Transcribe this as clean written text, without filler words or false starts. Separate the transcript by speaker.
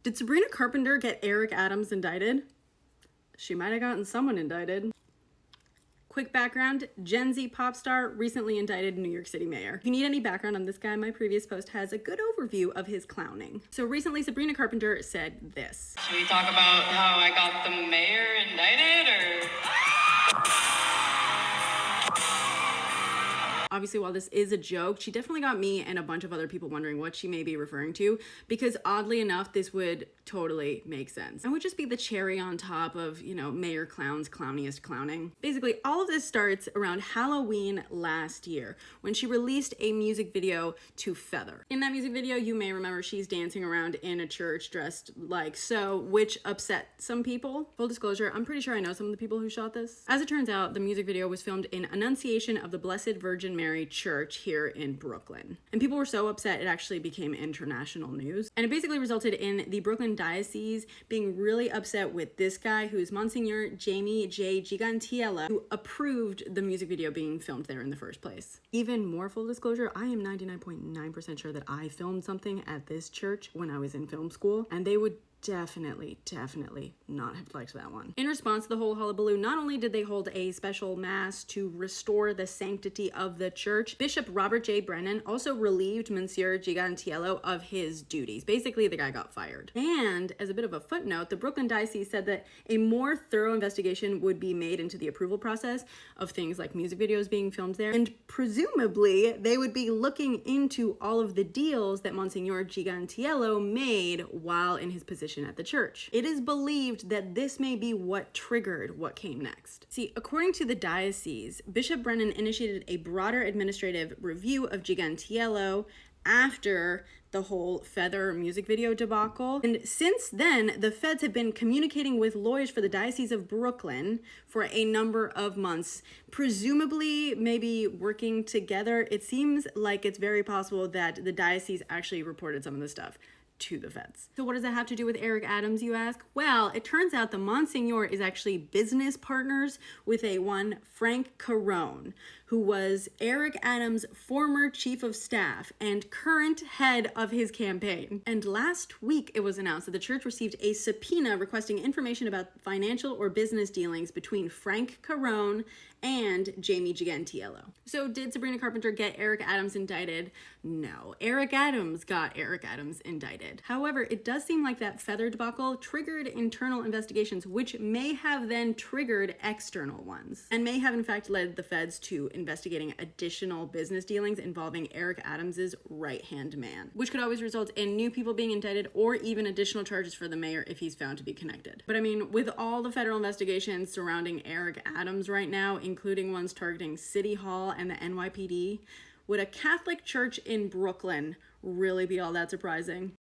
Speaker 1: Did Sabrina Carpenter get Eric Adams indicted? She might have gotten someone indicted. Quick background, Gen Z pop star recently indicted New York City mayor. If you need any background on this guy, my previous post has a good overview of his clowning. So recently, Sabrina Carpenter said this.
Speaker 2: Should we talk about how I got the mayor indicted, or?
Speaker 1: Obviously, while this is a joke, she definitely got me and a bunch of other people wondering what she may be referring to, because oddly enough, this would totally make sense and would just be the cherry on top of, you know, Mayor Clown's clowniest clowning. Basically, all of this starts around Halloween last year when she released a music video to Feather. In that music video, you may remember she's dancing around in a church dressed like so, which upset some people. Full disclosure, I'm pretty sure I know some of the people who shot this. As it turns out, the music video was filmed in Annunciation of the Blessed Virgin Mary Church here in Brooklyn. And people were so upset it actually became international news. And it basically resulted in the Brooklyn diocese being really upset with this guy, who's Monsignor Jamie J. Gigantiello, who approved the music video being filmed there in the first place. Even more full disclosure, I am 99.9% sure that I filmed something at this church when I was in film school, and they would definitely not have liked that one. In response to the whole hullabaloo, not only did they hold a special mass to restore the sanctity of the church, Bishop Robert J. Brennan also relieved Monsieur Gigantiello of his duties. Basically, the guy got fired. And as a bit of a footnote, the Brooklyn Diocese said that a more thorough investigation would be made into the approval process of things like music videos being filmed there, and presumably they would be looking into all of the deals that Monsignor Gigantiello made while in his position at the church. It is believed that this may be what triggered what came next. See, according to the diocese, Bishop Brennan initiated a broader administrative review of Gigantiello after the whole Feather music video debacle. And since then, the feds have been communicating with lawyers for the Diocese of Brooklyn for a number of months, presumably maybe working together. It seems like it's very possible that the diocese actually reported some of this stuff to the feds. So what does that have to do with Eric Adams, you ask? Well, it turns out the Monsignor is actually business partners with a one Frank Carone, who was Eric Adams' former chief of staff and current head of his campaign. And last week it was announced that the church received a subpoena requesting information about financial or business dealings between Frank Carone and Jamie Gigantiello. So did Sabrina Carpenter get Eric Adams indicted? No, Eric Adams got Eric Adams indicted. However, it does seem like that Feather debacle triggered internal investigations, which may have then triggered external ones, and may have in fact led the feds to investigating additional business dealings involving Eric Adams's right-hand man, which could always result in new people being indicted or even additional charges for the mayor if he's found to be connected. But I mean, with all the federal investigations surrounding Eric Adams right now, including ones targeting City Hall and the NYPD, would a Catholic church in Brooklyn really be all that surprising?